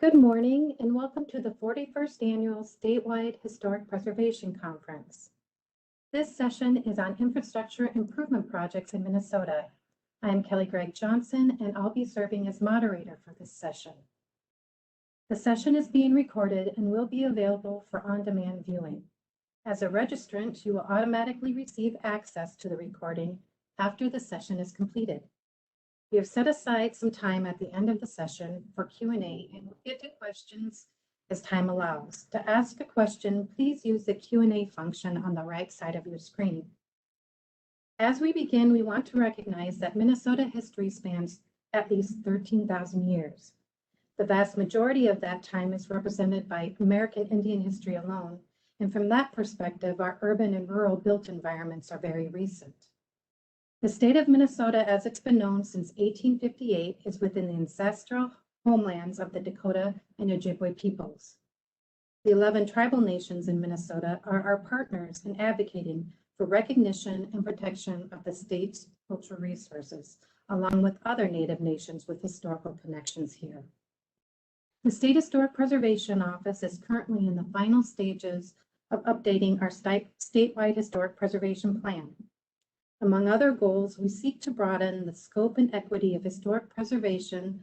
Good morning and welcome to the 41st Annual Statewide Historic Preservation Conference. This session is on infrastructure improvement projects in Minnesota. I am Kelly Gregg Johnson and I'll be serving as moderator for this session. The session is being recorded and will be available for on-demand viewing. As a registrant, you will automatically receive access to the recording after the session is completed. We have set aside some time at the end of the session for Q&A and we'll get to questions as time allows. To ask a question, please use the Q&A function on the right side of your screen. As we begin, we want to recognize that Minnesota history spans at least 13,000 years. The vast majority of that time is represented by American Indian history alone, and from that perspective, our urban and rural built environments are very recent. The state of Minnesota, as it's been known since 1858, is within the ancestral homelands of the Dakota and Ojibwe peoples. The 11 tribal nations in Minnesota are our partners in advocating for recognition and protection of the state's cultural resources, along with other Native nations with historical connections here. The State Historic Preservation Office is currently in the final stages of updating our statewide historic preservation plan. Among other goals, we seek to broaden the scope and equity of historic preservation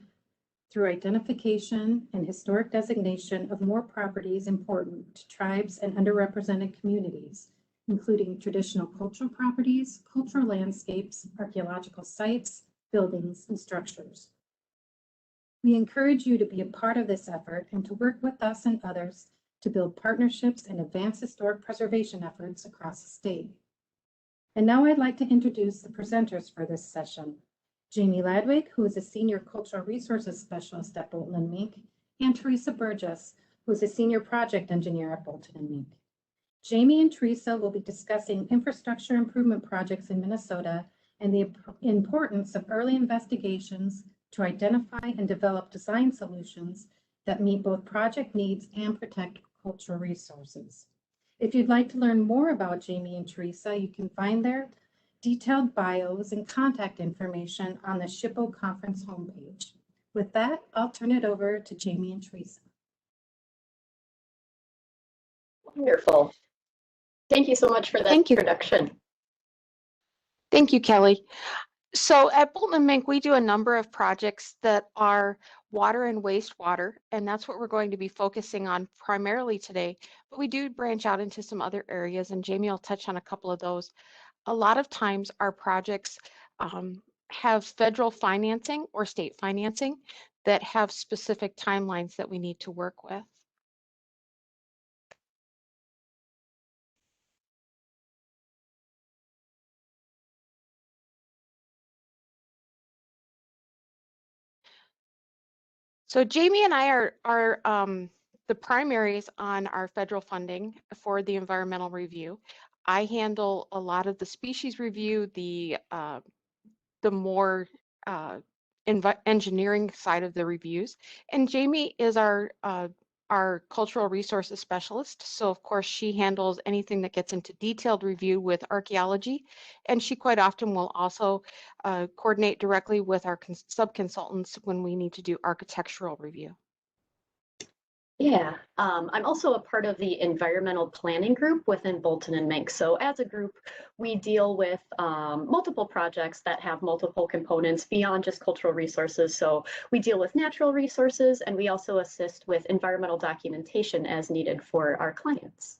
through identification and historic designation of more properties important to tribes and underrepresented communities, including traditional cultural properties, cultural landscapes, archaeological sites, buildings, and structures. We encourage you to be a part of this effort and to work with us and others to build partnerships and advance historic preservation efforts across the state. And now I'd like to introduce the presenters for this session. Jammi Ladwig, who is a Senior Cultural Resources Specialist at Bolton and Menk, and Teresa Burgess, who is a Senior Project Engineer at Bolton and Menk. Jammi and Teresa will be discussing infrastructure improvement projects in Minnesota and the importance of early investigations to identify and develop design solutions that meet both project needs and protect cultural resources. If you'd like to learn more about Jammi and Teresa, you can find their detailed bios and contact information on the SHPO conference homepage. With that, I'll turn it over to Jammi and Teresa. Wonderful. Thank you so much for that introduction. Thank you, Kelly. So at Bolton and Menk, we do a number of projects that are water and wastewater, and that's what we're going to be focusing on primarily today. But we do branch out into some other areas, and Jammi will touch on a couple of those. A lot of times our projects have federal financing or state financing that have specific timelines that we need to work with. So Jammi and I are the primaries on our federal funding for the environmental review. I handle a lot of the species review, the more engineering side of the reviews, and Jammi is our cultural resources specialist. So of course she handles anything that gets into detailed review with archaeology, and she quite often will also coordinate directly with our sub-consultants when we need to do architectural review. Yeah, I'm also a part of the environmental planning group within Bolton and Menk. So as a group, we deal with multiple projects that have multiple components beyond just cultural resources. So we deal with natural resources, and we also assist with environmental documentation as needed for our clients.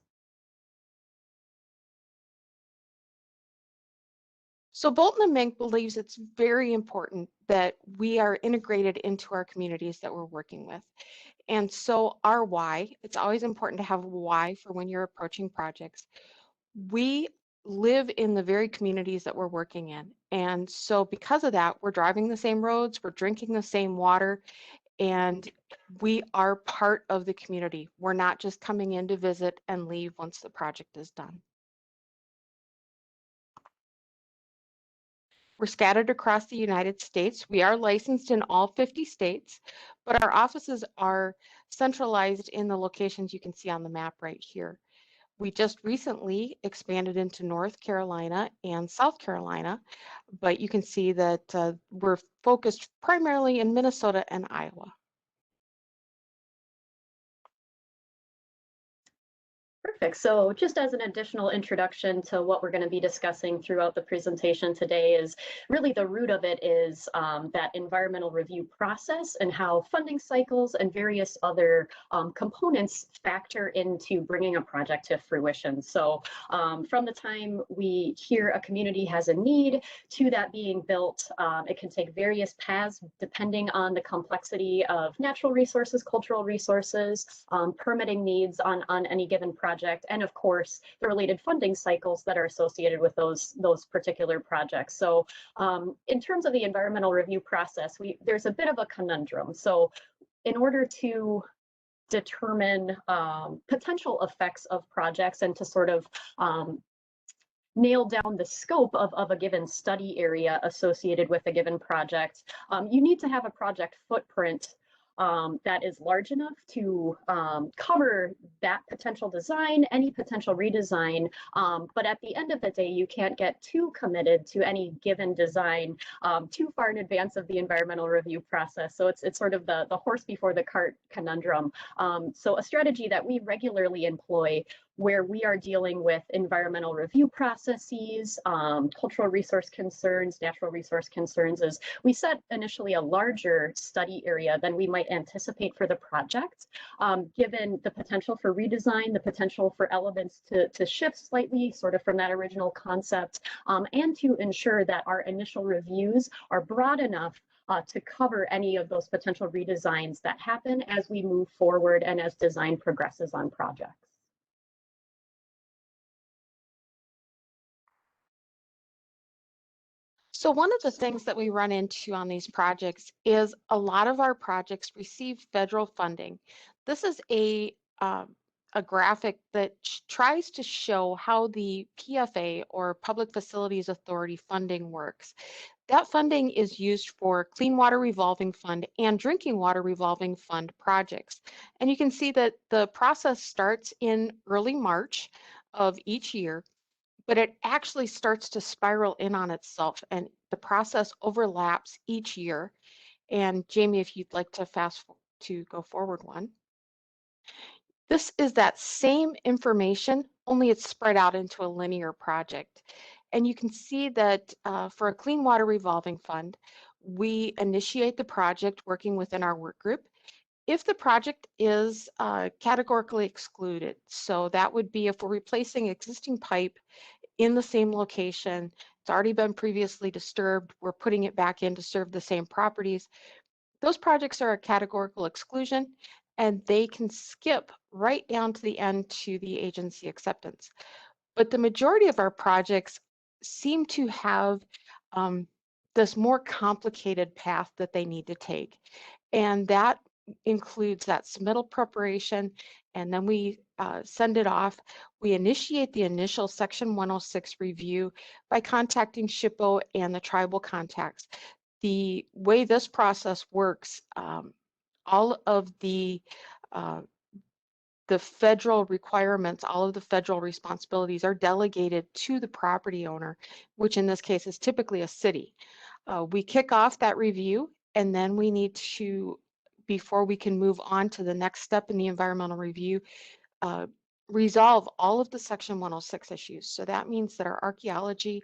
So Bolton and Menk believes it's very important that we are integrated into our communities that we're working with. And so our why, it's always important to have a why for when you're approaching projects. We live in the very communities that we're working in. And so because of that, we're driving the same roads, we're drinking the same water, and we are part of the community. We're not just coming in to visit and leave once the project is done. We're scattered across the United States. We are licensed in all 50 states, but our offices are centralized in the locations you can see on the map right here. We just recently expanded into North Carolina and South Carolina, but you can see that we're focused primarily in Minnesota and Iowa. Perfect. So just as an additional introduction to what we're going to be discussing throughout the presentation today is really the root of it is that environmental review process and how funding cycles and various other components factor into bringing a project to fruition. So from the time we hear a community has a need to that being built, it can take various paths depending on the complexity of natural resources, cultural resources, permitting needs on any given project, and of course the related funding cycles that are associated with those particular projects. So in terms of the environmental review process, there's a bit of a conundrum. So in order to determine potential effects of projects and to sort of nail down the scope of a given study area associated with a given project, you need to have a project footprint that is large enough to cover that potential design, any potential redesign. But at the end of the day, you can't get too committed to any given design too far in advance of the environmental review process. So it's sort of the horse before the cart conundrum. So a strategy that we regularly employ where we are dealing with environmental review processes, cultural resource concerns, natural resource concerns, is we set initially a larger study area than we might anticipate for the project, given the potential for redesign, the potential for elements to shift slightly sort of from that original concept, and to ensure that our initial reviews are broad enough to cover any of those potential redesigns that happen as we move forward and as design progresses on projects. So one of the things that we run into on these projects is a lot of our projects receive federal funding. This is a graphic that tries to show how the PFA, or Public Facilities Authority, funding works. That funding is used for Clean Water Revolving Fund and Drinking Water Revolving Fund projects. And you can see that the process starts in early March of each year, but it actually starts to spiral in on itself, and the process overlaps each year. And Jamie, if you'd like to go forward one. This is that same information, only it's spread out into a linear project. And you can see that for a Clean Water Revolving Fund, we initiate the project working within our work group. If the project is categorically excluded, so that would be if we're replacing existing pipe in the same location, it's already been previously disturbed, we're putting it back in to serve the same properties. Those projects are a categorical exclusion, and they can skip right down to the end to the agency acceptance. But the majority of our projects seem to have this more complicated path that they need to take. And that includes that submittal preparation, and then we send it off. We initiate the initial Section 106 review by contacting SHPO and the tribal contacts. The way this process works, all of the federal requirements, all of the federal responsibilities are delegated to the property owner, which in this case is typically a city. We kick off that review, and then we need to, before we can move on to the next step in the environmental review, resolve all of the Section 106 issues. So that means that our archaeology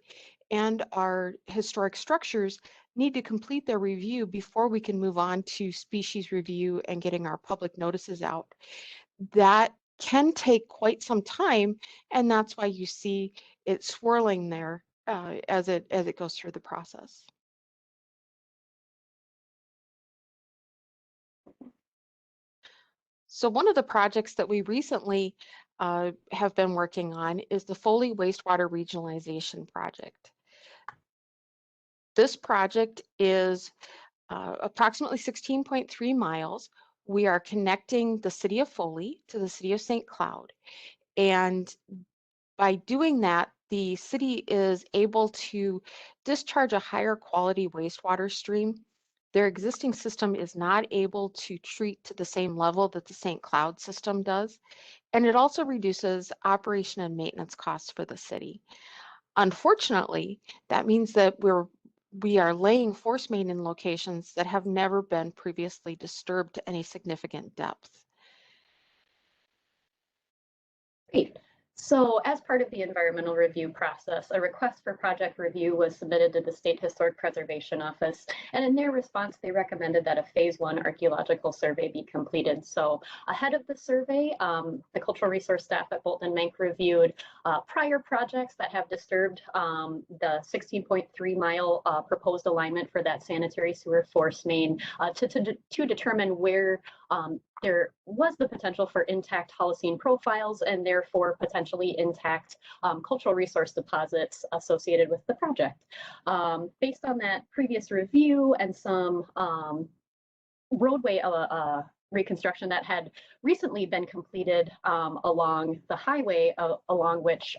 and our historic structures need to complete their review before we can move on to species review and getting our public notices out. That can take quite some time, and that's why you see it swirling there as it goes through the process. So one of the projects that we recently have been working on is the Foley Wastewater Regionalization Project. This project is approximately 16.3 miles. We are connecting the city of Foley to the city of St. Cloud. And by doing that, the city is able to discharge a higher quality wastewater stream. Their existing system is not able to treat to the same level that the St. Cloud system does. And it also reduces operation and maintenance costs for the city. Unfortunately, that means that we are laying force main in locations that have never been previously disturbed to any significant depth. Great. So as part of the environmental review process, a request for project review was submitted to the State Historic Preservation Office. And in their response, they recommended that a phase 1 archaeological survey be completed. So ahead of the survey, the cultural resource staff at Bolton and Menk reviewed prior projects that have disturbed the 16.3 mile proposed alignment for that sanitary sewer force main to determine where there was the potential for intact Holocene profiles and therefore potentially intact cultural resource deposits associated with the project. Based on that previous review and some roadway reconstruction that had recently been completed along the highway along which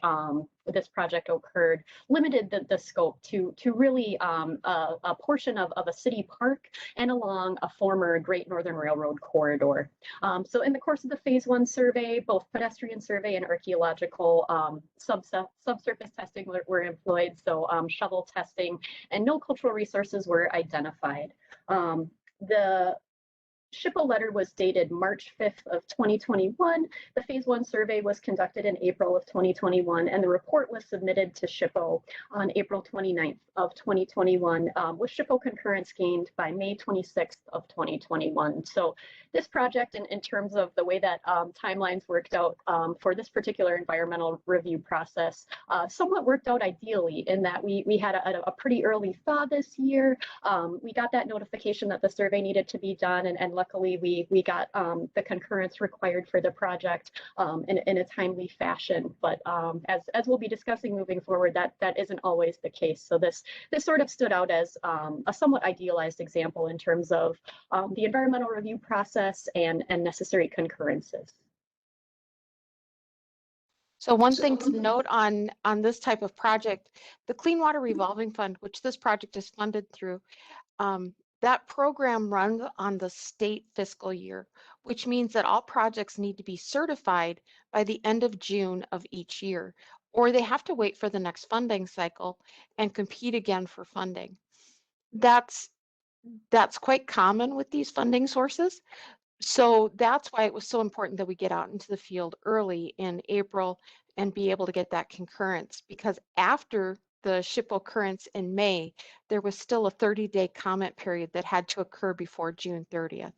this project occurred, limited the scope to really a portion of a city park and along a former Great Northern Railroad corridor. So in the course of the phase 1 survey, both pedestrian survey and archaeological subsurface testing were employed, so shovel testing, and no cultural resources were identified. The SHPO letter was dated March 5th of 2021. The phase 1 survey was conducted in April of 2021, and the report was submitted to SHPO on April 29th of 2021, with SHPO concurrence gained by May 26th of 2021. So this project, in terms of the way that timelines worked out for this particular environmental review process, somewhat worked out ideally in that we had a pretty early thaw this year. We got that notification that the survey needed to be done, and luckily we got the concurrence required for the project in a timely fashion. But as we'll be discussing moving forward, that isn't always the case. So this sort of stood out as a somewhat idealized example in terms of the environmental review process and necessary concurrences. So one thing to note on this type of project, the Clean Water Revolving Fund, which this project is funded through, that program runs on the state fiscal year, which means that all projects need to be certified by the end of June of each year, or they have to wait for the next funding cycle and compete again for funding. That's quite common with these funding sources. So that's why it was so important that we get out into the field early in April and be able to get that concurrence, because after the SHPO occurrence in May, there was still a 30-day comment period that had to occur before June 30th.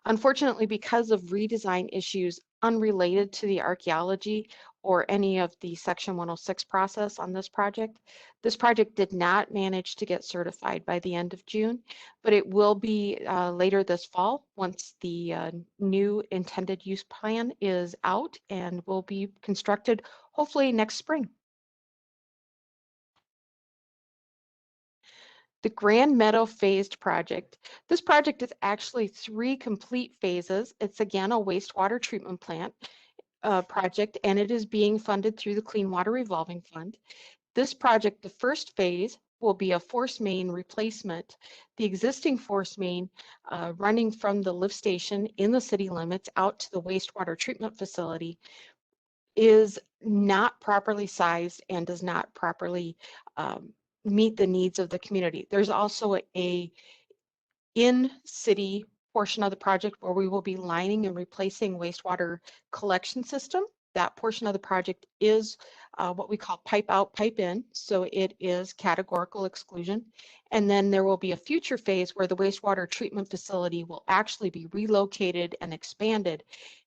Unfortunately, because of redesign issues unrelated to the archaeology or any of the Section 106 process on this project did not manage to get certified by the end of June, but it will be later this fall once the new intended use plan is out and will be constructed hopefully next spring. The Grand Meadow phased project. This project is actually 3 complete phases. It's again a wastewater treatment plant project, and it is being funded through the Clean Water Revolving Fund. This project, the first phase, will be a force main replacement. The existing force main running from the lift station in the city limits out to the wastewater treatment facility is not properly sized and does not properly meet the needs of the community. There's also a in-city portion of the project where we will be lining and replacing wastewater collection system. That portion of the project is what we call pipe out, pipe in. So it is categorical exclusion. And then there will be a future phase where the wastewater treatment facility will actually be relocated and expanded.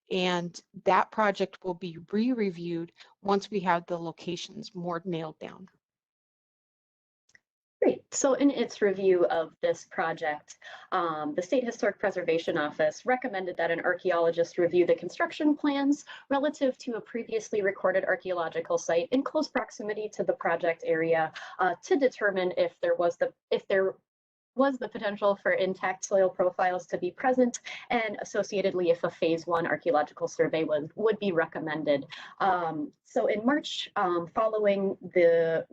And that project will be re-reviewed once we have the locations more nailed down. Great. So in its review of this project, the State Historic Preservation Office recommended that an archaeologist review the construction plans relative to a previously recorded archaeological site in close proximity to the project area to determine if there was the potential for intact soil profiles to be present, and associatedly if a phase 1 archaeological survey would be recommended. So in March, following the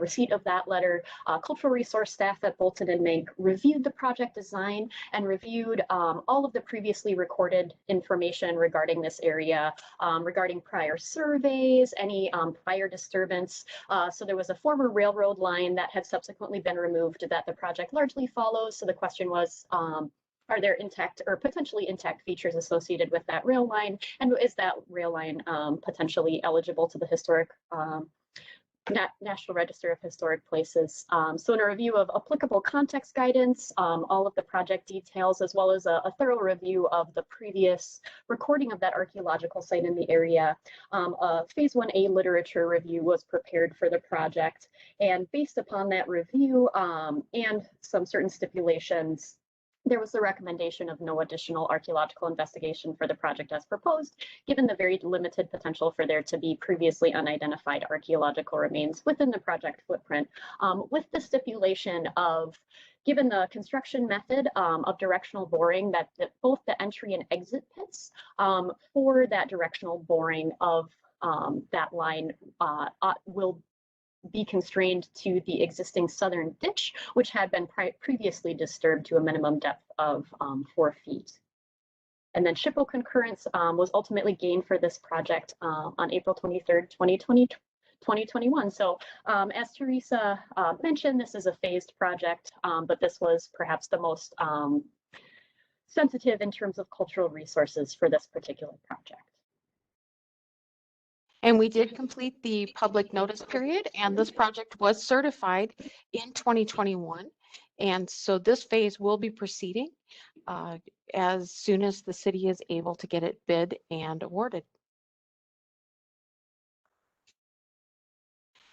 receipt of that letter, cultural resource staff at Bolton and Menk reviewed the project design and reviewed all of the previously recorded information regarding this area, regarding prior surveys, any prior disturbance. So there was a former railroad line that had subsequently been removed that the project largely follows. So the question was, are there intact or potentially intact features associated with that rail line? And is that rail line potentially eligible to the historic National Register of Historic Places? So in a review of applicable context guidance, all of the project details, as well as a thorough review of the previous recording of that archaeological site in the area, a Phase 1A literature review was prepared for the project. And based upon that review and some certain stipulations, there was the recommendation of no additional archaeological investigation for the project as proposed, given the very limited potential for there to be previously unidentified archaeological remains within the project footprint, with the stipulation of, given the construction method of directional boring, that both the entry and exit pits for that directional boring of that line will be constrained to the existing southern ditch, which had been previously disturbed to a minimum depth of 4 feet. And then SHPO concurrence was ultimately gained for this project on April 23rd, 2021. So as Teresa mentioned, this is a phased project, but this was perhaps the most sensitive in terms of cultural resources for this particular project. And we did complete the public notice period, and this project was certified in 2021. And so this phase will be proceeding as soon as the city is able to get it bid and awarded.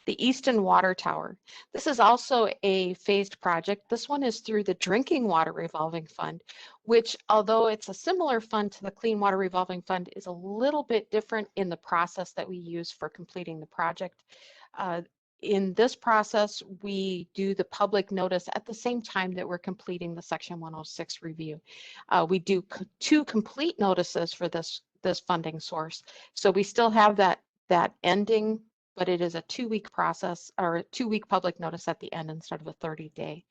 The Easton Water Tower. This is also a phased project. This one is through the Drinking Water Revolving Fund, which, although it's a similar fund to the Clean Water Revolving Fund, is a little bit different in the process that we use for completing the project. In this process, we do the public notice at the same time that we're completing the Section 106 review. We do 2 complete notices for this funding source. So we still have that ending, but it is a 2-week process, or a 2-week public notice at the end instead of a 30-day.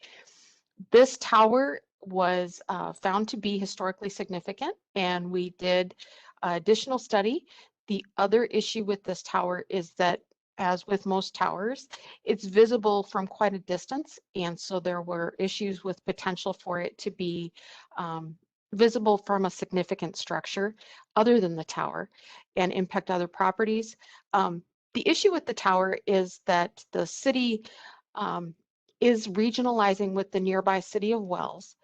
This tower was found to be historically significant, and we did additional study. The other issue with this tower is that, as with most towers, it's visible from quite a distance, and so there were issues with potential for it to be visible from a significant structure other than the tower and impact other properties. The issue with the tower is that the city is regionalizing with the nearby city of Wells,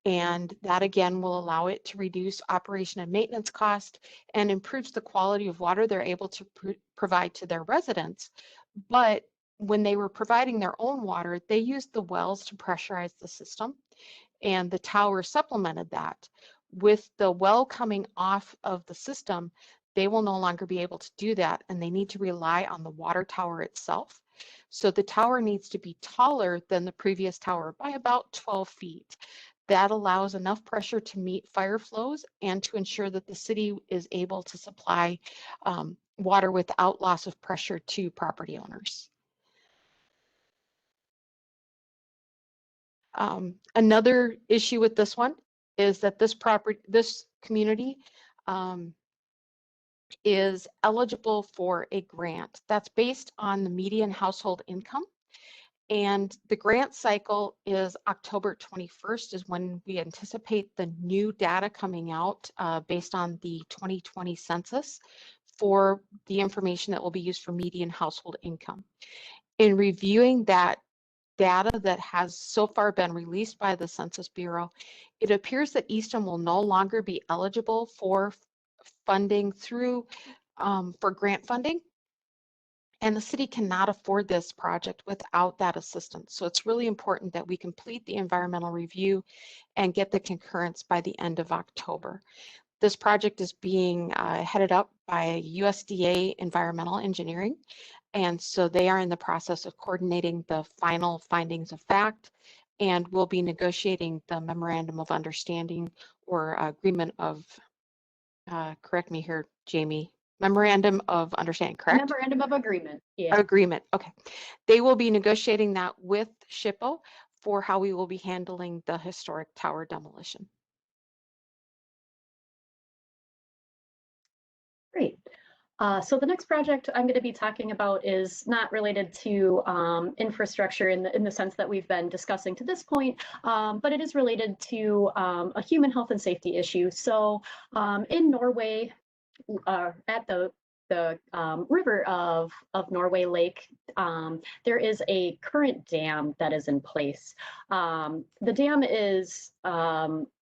and that again will allow it to reduce operation and maintenance cost and improves the quality of water they're able to provide to their residents. But when they were providing their own water, they used the wells to pressurize the system, and the tower supplemented that. With the well coming off of the system, they will no longer be able to do that, and they need to rely on the water tower itself. So the tower needs to be taller than the previous tower by about 12 feet. That allows enough pressure to meet fire flows and to ensure that the city is able to supply water without loss of pressure to property owners. Another issue with this one is that this community is eligible for a grant that's based on the median household income. And the grant cycle is October 21st is when we anticipate the new data coming out based on the 2020 census for the information that will be used for median household income. In reviewing that data that has so far been released by the Census Bureau, it appears that Easton will no longer be eligible for funding through for grant funding, and the city cannot afford this project without that assistance. So it's really important that we complete the environmental review and get the concurrence by the end of October. This project is being headed up by USDA Environmental Engineering, and so they are in the process of coordinating the final findings of fact, and we'll be negotiating the memorandum of understanding or agreement of, correct me here, Jamie, memorandum of understanding, correct? Memorandum of agreement, yeah. Agreement, okay. They will be negotiating that with SHPO for how we will be handling the historic tower demolition. Great. So the next project I'm going to be talking about is not related to infrastructure in the sense that we've been discussing to this point, but it is related to a human health and safety issue. So in Norway, at the river of Norway Lake, there is a current dam that is in place. The dam is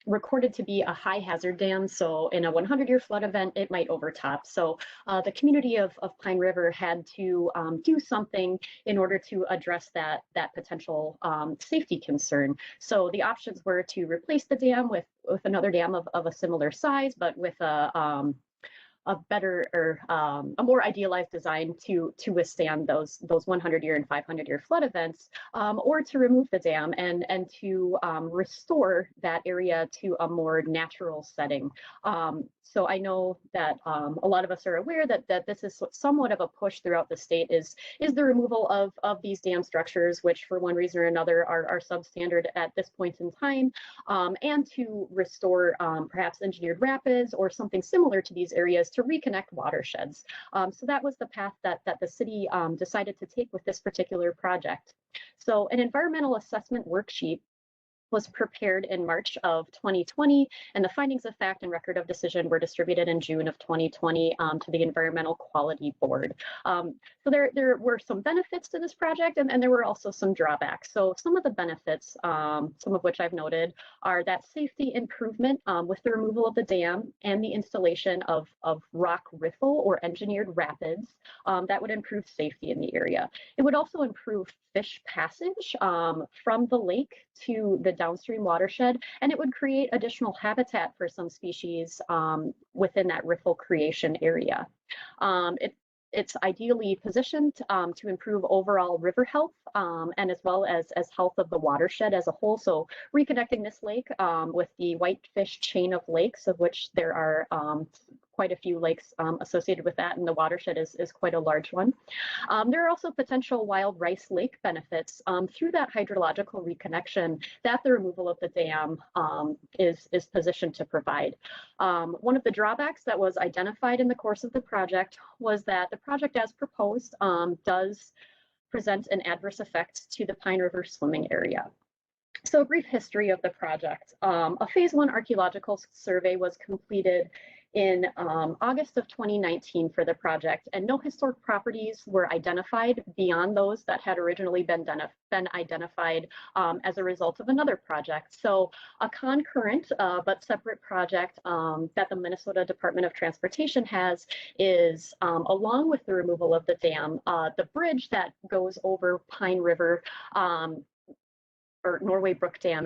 recorded to be a high hazard dam. So in a 100-year flood event, it might overtop. So the community of Pine River had to do something in order to address that potential safety concern. So the options were to replace the dam with another dam of a similar size, but with a better or a more idealized design to withstand those 100-year and 500-year flood events, or to remove the dam and to restore that area to a more natural setting. So I know that a lot of us are aware that this is somewhat of a push throughout the state is the removal of these dam structures, which for one reason or another are substandard at this point in time, and to restore perhaps engineered rapids or something similar to these areas to reconnect watersheds. So that was the path that the city decided to take with this particular project. So an environmental assessment worksheet was prepared in March of 2020, and the findings of fact and record of decision were distributed in June of 2020 to the Environmental Quality Board. So there were some benefits to this project, and there were also some drawbacks. So some of the benefits, some of which I've noted, are that safety improvement with the removal of the dam and the installation of rock riffle or engineered rapids that would improve safety in the area. It would also improve fish passage from the lake to the downstream watershed, and it would create additional habitat for some species within that riffle creation area. It's ideally positioned to improve overall river health and as well as health of the watershed as a whole. So reconnecting this lake with the whitefish chain of lakes, of which there are quite a few lakes associated with that, and the watershed is quite a large one. There are also potential wild rice lake benefits through that hydrological reconnection that the removal of the dam is positioned to provide. One of the drawbacks that was identified in the course of the project was that the project as proposed does present an adverse effect to the Pine River swimming area. So a brief history of the project. A phase 1 archaeological survey was completed in August of 2019 for the project, and no historic properties were identified beyond those that had originally been identified as a result of another project. So a concurrent but separate project that the Minnesota Department of Transportation has is, along with the removal of the dam, the bridge that goes over Pine River, or Norway Brook Dam,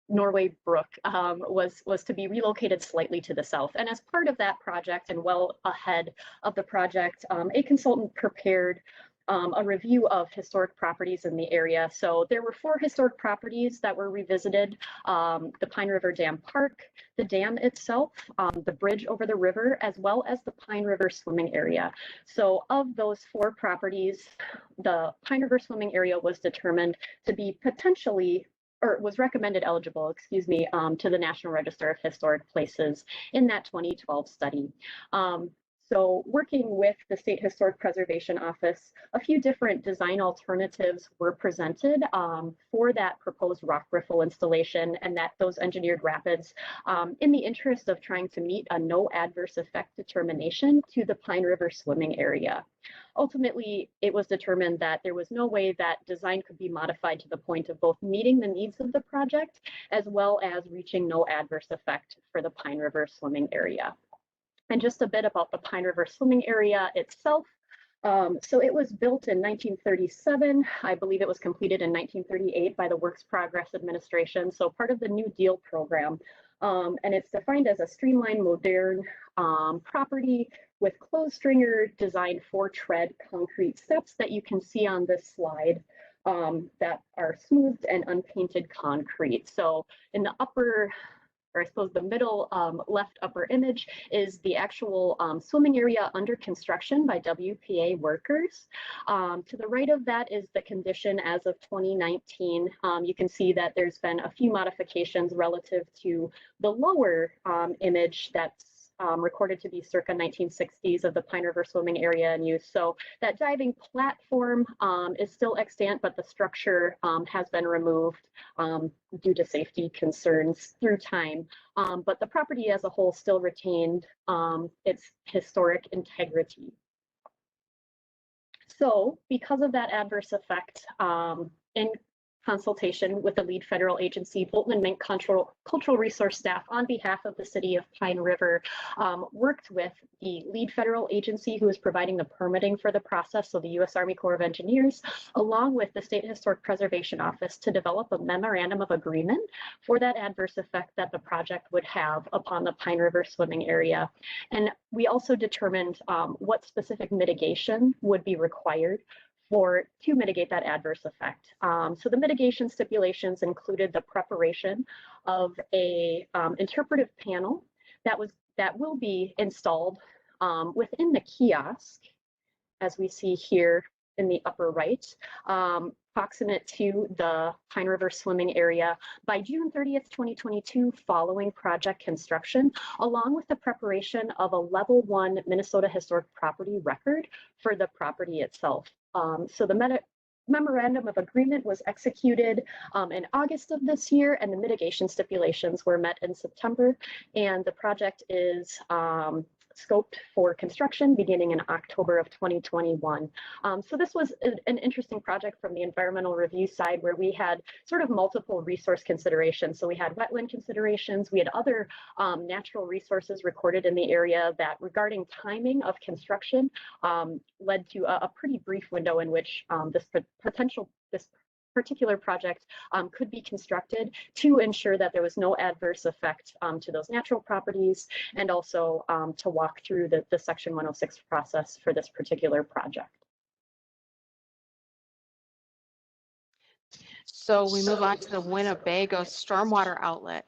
Norway Brook was to be relocated slightly to the south. And as part of that project and well ahead of the project, a consultant prepared a review of historic properties in the area. So there were 4 historic properties that were revisited: the Pine River Dam Park, the dam itself, the bridge over the river, as well as the Pine River swimming area. So of those 4 properties, the Pine River swimming area was determined to be potentially, or was recommended eligible, to the National Register of Historic Places in that 2012 study. So working with the State Historic Preservation Office, a few different design alternatives were presented for that proposed rock riffle installation and those engineered rapids in the interest of trying to meet a no adverse effect determination to the Pine River swimming area. Ultimately, it was determined that there was no way that design could be modified to the point of both meeting the needs of the project as well as reaching no adverse effect for the Pine River swimming area. And just a bit about the Pine River swimming area itself. So it was built in 1937. I believe it was completed in 1938 by the Works Progress Administration, so part of the New Deal program. And it's defined as a streamlined, modern property with closed stringer designed for tread concrete steps that you can see on this slide that are smoothed and unpainted concrete. So in the upper, or I suppose the middle left upper image, is the actual swimming area under construction by WPA workers. To the right of that is the condition as of 2019. You can see that there's been a few modifications relative to the lower image that's recorded to be circa 1960s of the Pine River swimming area in use. So that diving platform is still extant, but the structure has been removed due to safety concerns through time. But the property as a whole still retained its historic integrity. So because of that adverse effect, in consultation with the lead federal agency, Bolton and Menk cultural resource staff on behalf of the city of Pine River worked with the lead federal agency who is providing the permitting for the process, so the U.S. Army Corps of Engineers, along with the State Historic Preservation Office to develop a memorandum of agreement for that adverse effect that the project would have upon the Pine River swimming area. And we also determined what specific mitigation would be required to mitigate that adverse effect. So the mitigation stipulations included the preparation of a interpretive panel that will be installed within the kiosk, as we see here in the upper right, proximate to the Pine River swimming area by June 30th, 2022, following project construction, along with the preparation of a level 1 Minnesota Historic Property record for the property itself. So the memorandum of agreement was executed in August of this year, and the mitigation stipulations were met in September, and the project is scoped for construction beginning in October of 2021. So this was an interesting project from the environmental review side, where we had sort of multiple resource considerations. So we had wetland considerations, we had other natural resources recorded in the area that, regarding timing of construction, led to a pretty brief window in which this particular project could be constructed to ensure that there was no adverse effect to those natural properties, and also to walk through the Section 106 process for this particular project. So we move on to the Winnebago stormwater outlet.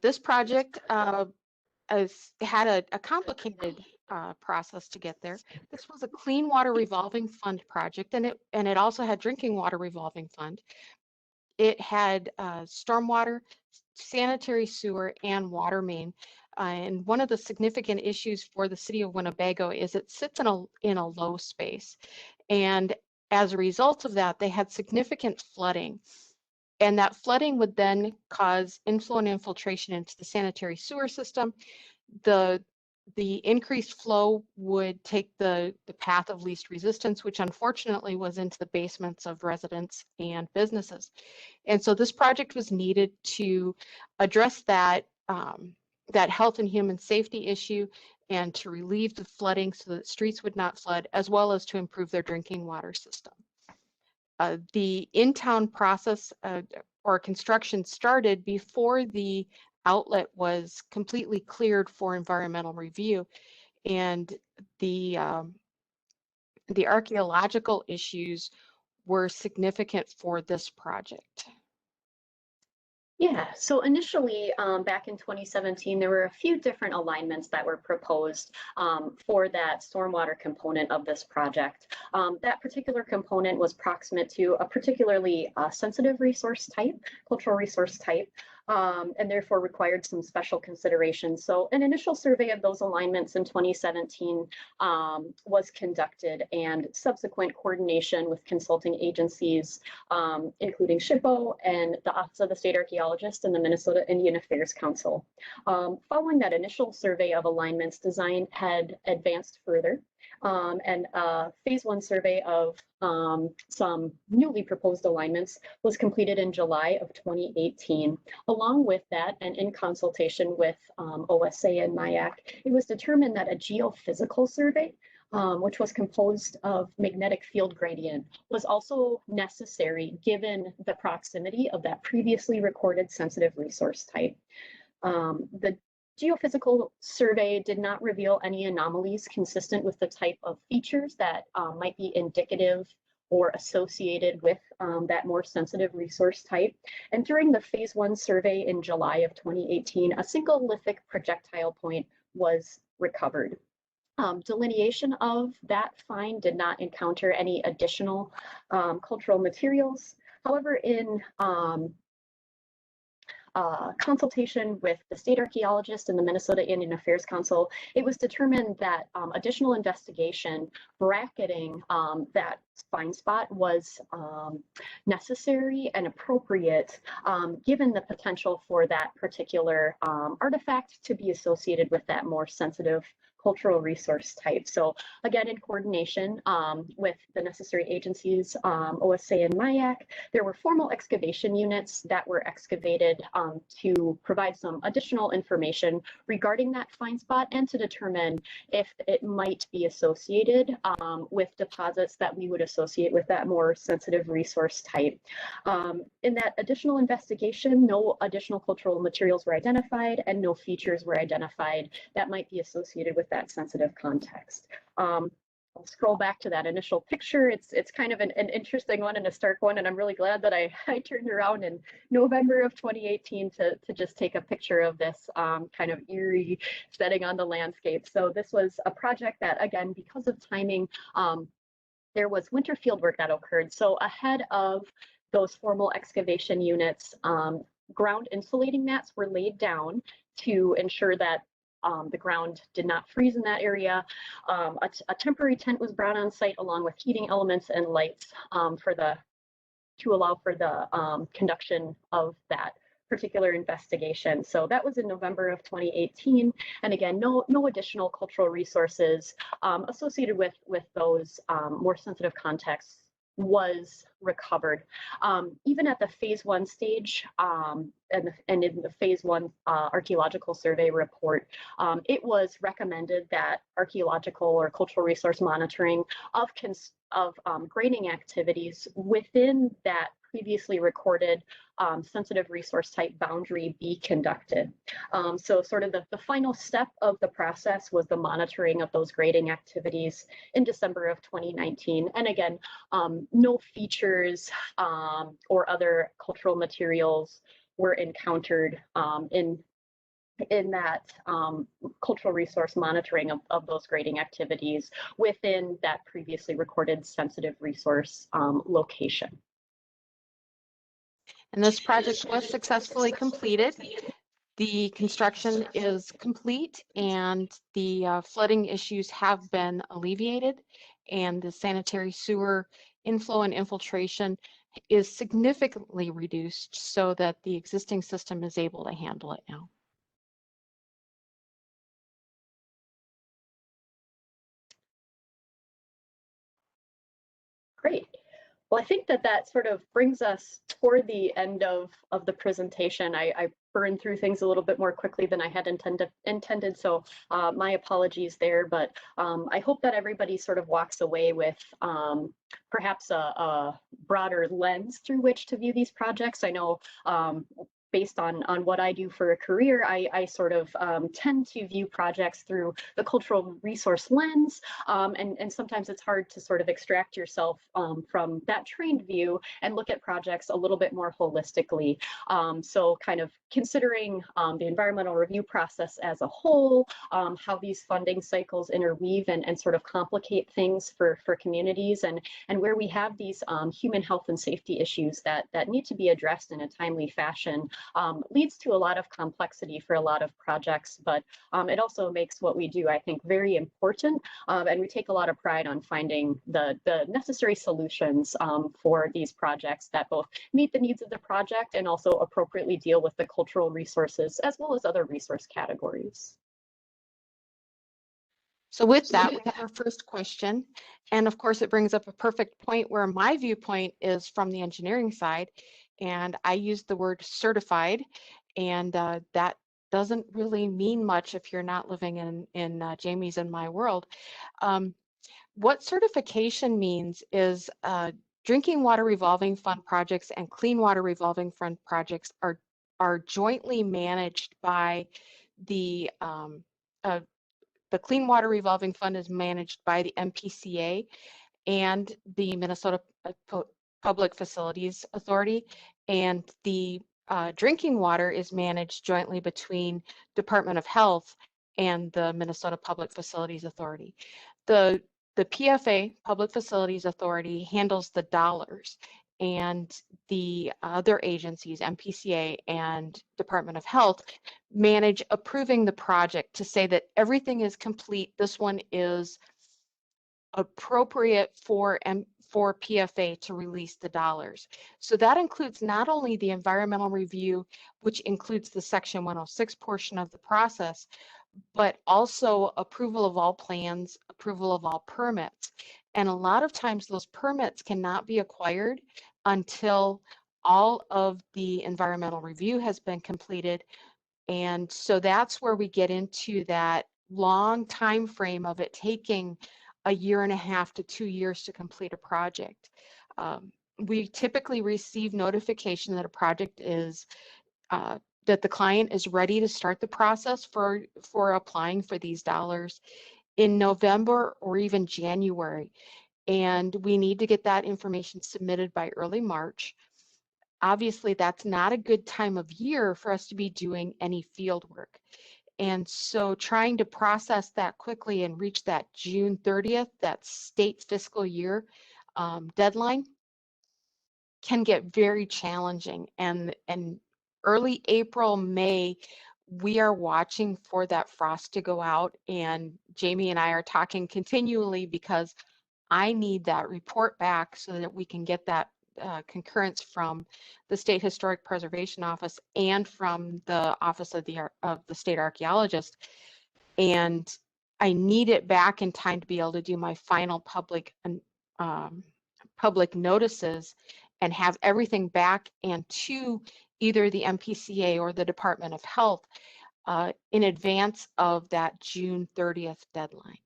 This project had a complicated process to get there. This was a clean water revolving fund project, and it also had drinking water revolving fund. It had stormwater, sanitary sewer, and water main. And one of the significant issues for the city of Winnebago is it sits in a low space. And as a result of that, they had significant flooding. And that flooding would then cause inflow and infiltration into the sanitary sewer system. The increased flow would take the path of least resistance, which unfortunately was into the basements of residents and businesses. And so this project was needed to address that, that health and human safety issue, and to relieve the flooding so that streets would not flood, as well as to improve their drinking water system. The in-town process or construction started before the outlet was completely cleared for environmental review, and the archaeological issues were significant for this project. Yeah, so initially back in 2017, there were a few different alignments that were proposed for that stormwater component of this project. That particular component was proximate to a particularly sensitive resource type, cultural resource type, and therefore required some special considerations. So an initial survey of those alignments in 2017 was conducted, and subsequent coordination with consulting agencies, including SHPO and the Office of the State Archaeologist and the Minnesota Indian Affairs Council. Following that initial survey of alignments, design had advanced further, and a phase 1 survey of some newly proposed alignments was completed in July of 2018. Along with that, and in consultation with OSA and MIAC, it was determined that a geophysical survey, which was composed of magnetic field gradient, was also necessary given the proximity of that previously recorded sensitive resource type. The geophysical survey did not reveal any anomalies consistent with the type of features that might be indicative or associated with that more sensitive resource type. And during the phase 1 survey in July of 2018, a single lithic projectile point was recovered. Delineation of that find did not encounter any additional cultural materials. However, in consultation with the state archaeologist and the Minnesota Indian Affairs Council, it was determined that additional investigation bracketing that find spot was necessary and appropriate given the potential for that particular artifact to be associated with that more sensitive cultural resource type. So again, in coordination with the necessary agencies, OSA and MIAC, there were formal excavation units that were excavated to provide some additional information regarding that find spot and to determine if it might be associated with deposits that we would associate with that more sensitive resource type. In that additional investigation, no additional cultural materials were identified and no features were identified that might be associated with that sensitive context. I'll scroll back to that initial picture. It's kind of an interesting one and a stark one, and I'm really glad that I turned around in November of 2018 to just take a picture of this kind of eerie setting on the landscape. So this was a project that, again, because of timing, there was winter field work that occurred. So ahead of those formal excavation units, ground insulating mats were laid down to ensure that the ground did not freeze in that area. A temporary tent was brought on site along with heating elements and lights to allow for the conduction of that particular investigation. So that was in November of 2018. And again, no additional cultural resources associated with those more sensitive contexts was recovered. Even at the phase 1 stage and in the phase 1 archaeological survey report, it was recommended that archaeological or cultural resource monitoring of grading activities within that previously recorded sensitive resource type boundary be conducted. So sort of the final step of the process was the monitoring of those grading activities in December of 2019. And again, no features or other cultural materials were encountered in that cultural resource monitoring of those grading activities within that previously recorded sensitive resource location. And this project was successfully completed. The construction is complete and the flooding issues have been alleviated, and the sanitary sewer inflow and infiltration is significantly reduced so that the existing system is able to handle it now. Great. Well, I think that sort of brings us toward the end of the presentation. I burned through things a little bit more quickly than I had intended, so my apologies there, but I hope that everybody sort of walks away with perhaps a broader lens through which to view these projects. I know based on what I do for a career, I sort of tend to view projects through the cultural resource lens, and sometimes it's hard to sort of extract yourself from that trained view and look at projects a little bit more holistically. So kind of considering the environmental review process as a whole, how these funding cycles interweave and sort of complicate things for communities, and where we have these human health and safety issues that need to be addressed in a timely fashion. Leads to a lot of complexity for a lot of projects, but it also makes what we do, I think, very important, and we take a lot of pride on finding the necessary solutions for these projects that both meet the needs of the project and also appropriately deal with the cultural resources as well as other resource categories. So with that, we have our first question. And of course, it brings up a perfect point where my viewpoint is from the engineering side. And I use the word certified, and that doesn't really mean much if you're not living in Jammi's and my world. What certification means is drinking water revolving fund projects and clean water revolving fund projects are jointly managed by the Clean Water Revolving Fund is managed by the MPCA and the Minnesota Public Facilities Authority, and the drinking water is managed jointly between Department of Health and the Minnesota Public Facilities Authority. The PFA, Public Facilities Authority, handles the dollars, and the other agencies, MPCA and Department of Health, manage approving the project to say that everything is complete. This one is appropriate for PFA to release the dollars. So that includes not only the environmental review, which includes the Section 106 portion of the process, but also approval of all plans, approval of all permits. And a lot of times those permits cannot be acquired until all of the environmental review has been completed. And so that's where we get into that long time frame of it taking a year and a half to 2 years to complete a project. We typically receive notification that a project is that the client is ready to start the process for applying for these dollars in November or even January. And we need to get that information submitted by early March. Obviously, that's not a good time of year for us to be doing any field work. And so trying to process that quickly and reach that June 30th, that state fiscal year deadline, can get very challenging. And early April, May, we are watching for that frost to go out. And Jamie and I are talking continually because I need that report back so that we can get that concurrence from the State Historic Preservation Office and from the Office of the State Archaeologist. And I need it back in time to be able to do my final public notices and have everything back and to either the MPCA or the Department of Health in advance of that June 30th deadline.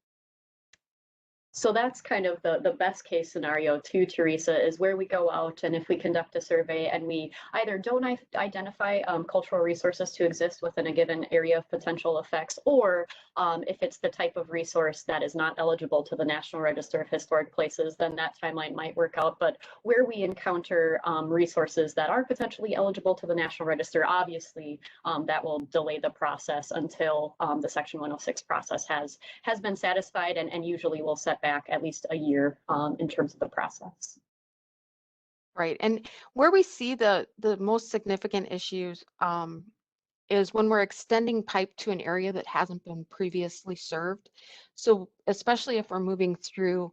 So that's kind of the best case scenario too, Teresa, is where we go out and if we conduct a survey and we either don't identify cultural resources to exist within a given area of potential effects, or if it's the type of resource that is not eligible to the National Register of Historic Places, then that timeline might work out. But where we encounter resources that are potentially eligible to the National Register, obviously that will delay the process until the Section 106 process has been satisfied, and usually will set back at least a year in terms of the process. Right, and where we see the most significant issues is when we're extending pipe to an area that hasn't been previously served. So especially if we're moving through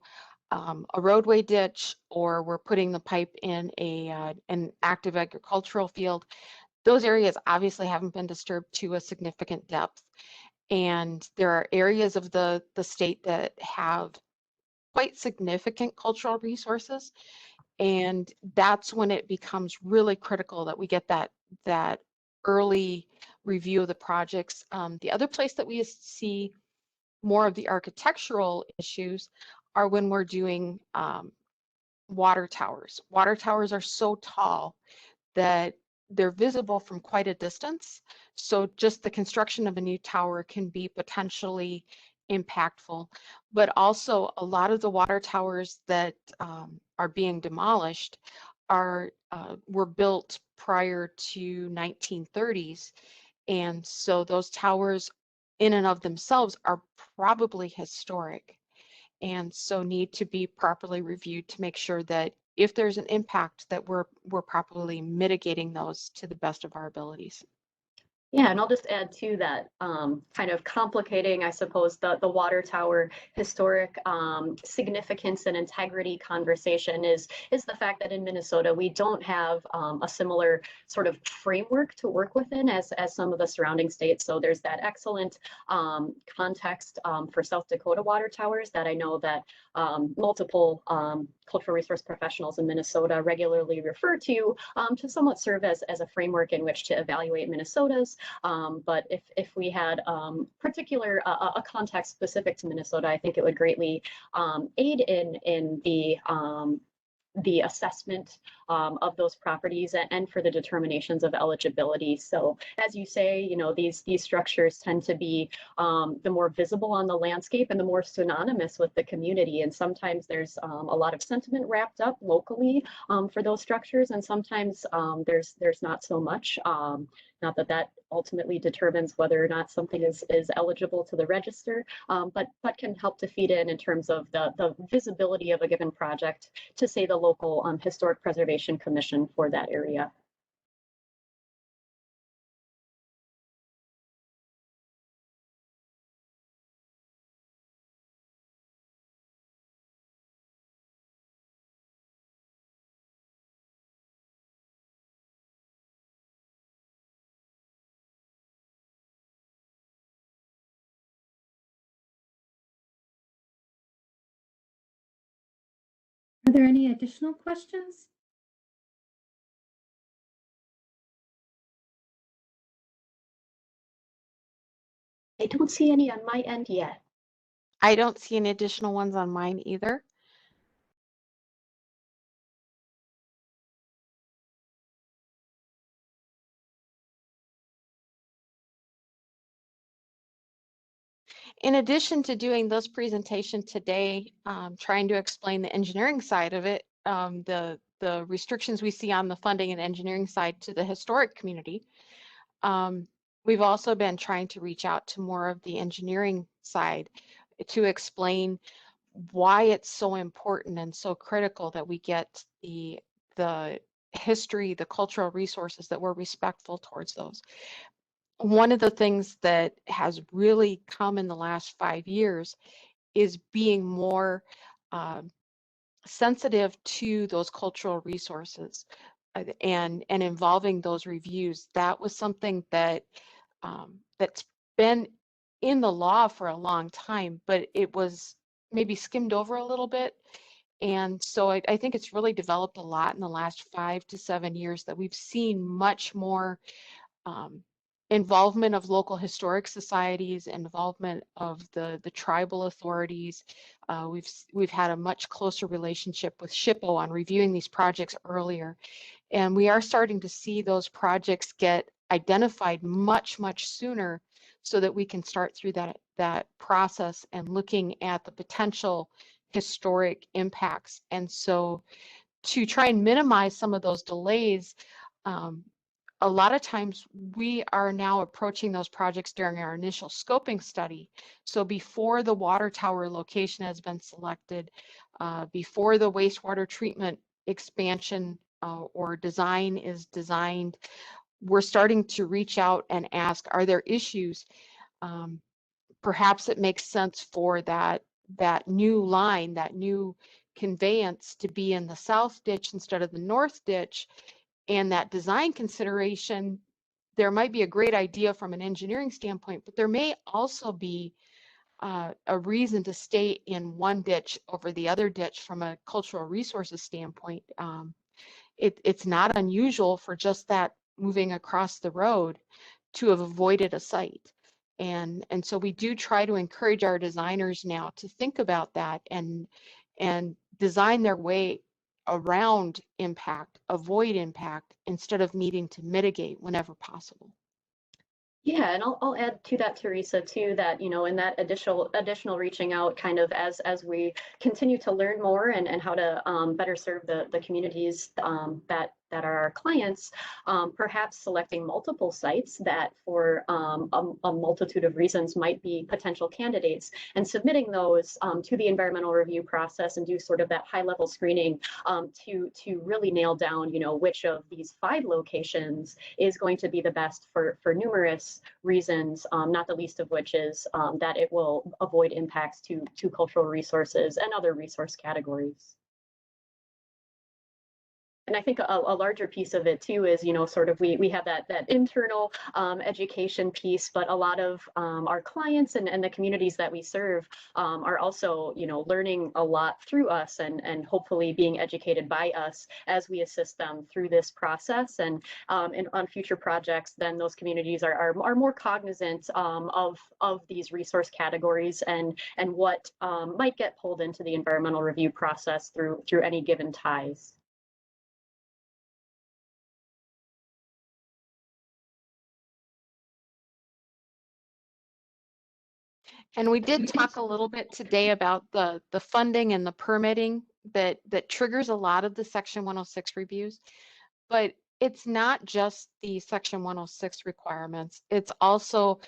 a roadway ditch, or we're putting the pipe in an active agricultural field, those areas obviously haven't been disturbed to a significant depth. And there are areas of the state that have quite significant cultural resources. And that's when it becomes really critical that we get that early review of the projects. The other place that we see more of the architectural issues are when we're doing water towers. Water towers are so tall that they're visible from quite a distance. So just the construction of a new tower can be potentially impactful, but also a lot of the water towers that are being demolished were built prior to 1930s. And so those towers in and of themselves are probably historic, and so need to be properly reviewed to make sure that if there's an impact, that we're properly mitigating those to the best of our abilities. Yeah, and I'll just add to that, kind of complicating, I suppose, the water tower historic significance and integrity conversation is the fact that in Minnesota, we don't have a similar sort of framework to work within as some of the surrounding states. So there's that excellent context for South Dakota water towers that I know that multiple cultural resource professionals in Minnesota regularly refer to somewhat serve as a framework in which to evaluate Minnesota's. But if we had particular a context specific to Minnesota, I think it would greatly aid in the assessment of those properties and for the determinations of eligibility. So as you say, you know, these structures tend to be the more visible on the landscape and the more synonymous with the community. And sometimes there's a lot of sentiment wrapped up locally for those structures, and sometimes there's not so much. not that that ultimately determines whether or not something is eligible to the register, but can help to feed in terms of the visibility of a given project to, say, the local Historic Preservation Commission for that area. Are there any additional questions? I don't see any on my end yet. I don't see any additional ones on mine either. In addition to doing this presentation today, trying to explain the engineering side of it, the restrictions we see on the funding and engineering side to the historic community, we've also been trying to reach out to more of the engineering side to explain why it's so important and so critical that we get the history, the cultural resources, that we're respectful towards those. One of the things that has really come in the last 5 years is being more sensitive to those cultural resources and involving those reviews. That was something that that's been in the law for a long time, but it was maybe skimmed over a little bit. And so I think it's really developed a lot in the last 5 to 7 years, that we've seen much more involvement of local historic societies, involvement of the tribal authorities. We've had a much closer relationship with SHPO on reviewing these projects earlier. And we are starting to see those projects get identified much sooner, so that we can start through that process and looking at the potential historic impacts. And so to try and minimize some of those delays, a lot of times we are now approaching those projects during our initial scoping study. So before the water tower location has been selected, before the wastewater treatment expansion or design is designed, we're starting to reach out and ask, are there issues? Perhaps it makes sense for that new line, that new conveyance, to be in the south ditch instead of the north ditch. And that design consideration, there might be a great idea from an engineering standpoint, but there may also be a reason to stay in one ditch over the other ditch from a cultural resources standpoint. It's not unusual for just that moving across the road to have avoided a site. And so we do try to encourage our designers now to think about that and design their way around impact, avoid impact, instead of needing to mitigate whenever possible. Yeah, and I'll add to that, Teresa, too, that, in that additional reaching out, kind of as we continue to learn more and how to better serve the communities that are our clients, perhaps selecting multiple sites that for a multitude of reasons might be potential candidates, and submitting those to the environmental review process and do sort of that high-level screening to really nail down, which of these 5 locations is going to be the best for numerous reasons, not the least of which is that it will avoid impacts to cultural resources and other resource categories. And I think a larger piece of it too is, sort of we have that internal education piece, but a lot of our clients and the communities that we serve are also, learning a lot through us and hopefully being educated by us as we assist them through this process. And on future projects, then those communities are more cognizant of these resource categories and what might get pulled into the environmental review process through any given ties. And we did talk a little bit today about the funding and the permitting that triggers a lot of the Section 106 reviews. But it's not just the Section 106 requirements, it's also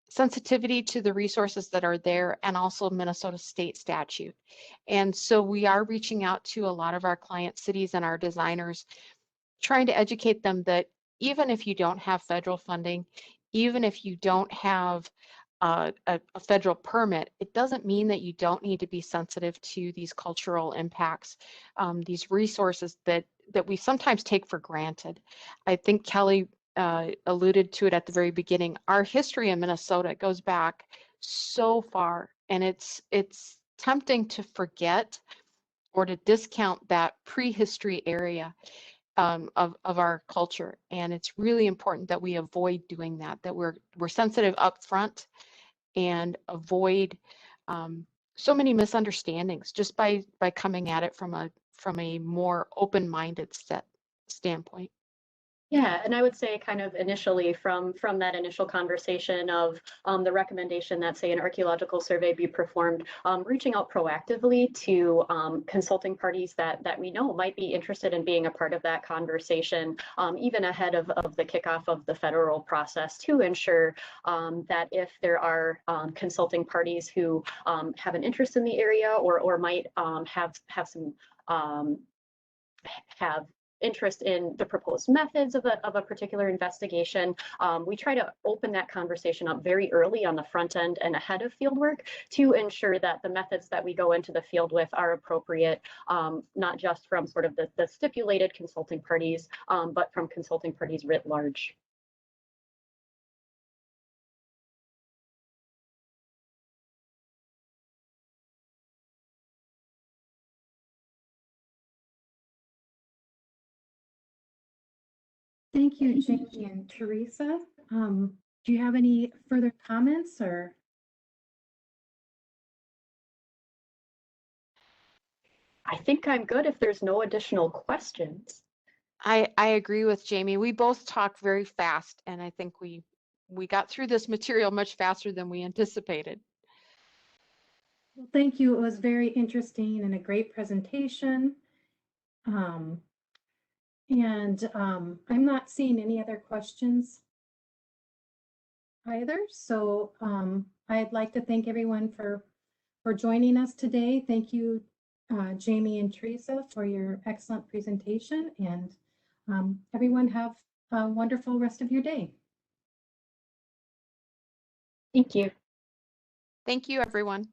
sensitivity to the resources that are there and also Minnesota state statute. And so we are reaching out to a lot of our client cities and our designers, trying to educate them that even if you don't have federal funding, even if you don't have a federal permit, it doesn't mean that you don't need to be sensitive to these cultural impacts, these resources that we sometimes take for granted. I think Kelly alluded to it at the very beginning. Our history in Minnesota goes back so far, and it's tempting to forget or to discount that prehistory area of our culture. And it's really important that we avoid doing that, that we're sensitive up front and avoid so many misunderstandings just by coming at it from a more open-minded standpoint. Yeah, and I would say kind of initially from that initial conversation of the recommendation that, say, an archaeological survey be performed, reaching out proactively to consulting parties that we know might be interested in being a part of that conversation, even ahead of the kickoff of the federal process, to ensure that if there are consulting parties who have an interest in the area or might have some have interest in the proposed methods of a particular investigation, we try to open that conversation up very early on the front end and ahead of fieldwork to ensure that the methods that we go into the field with are appropriate, not just from sort of the stipulated consulting parties, but from consulting parties writ large. Thank you, Jamie and Teresa. Do you have any further comments or? I think I'm good if there's no additional questions. I agree with Jamie. We both talk very fast, and I think we got through this material much faster than we anticipated. Well, thank you. It was very interesting and a great presentation. I'm not seeing any other questions either. So I'd like to thank everyone for joining us today. Thank you, Jamie and Teresa, for your excellent presentation, and everyone have a wonderful rest of your day. Thank you. Thank you, everyone.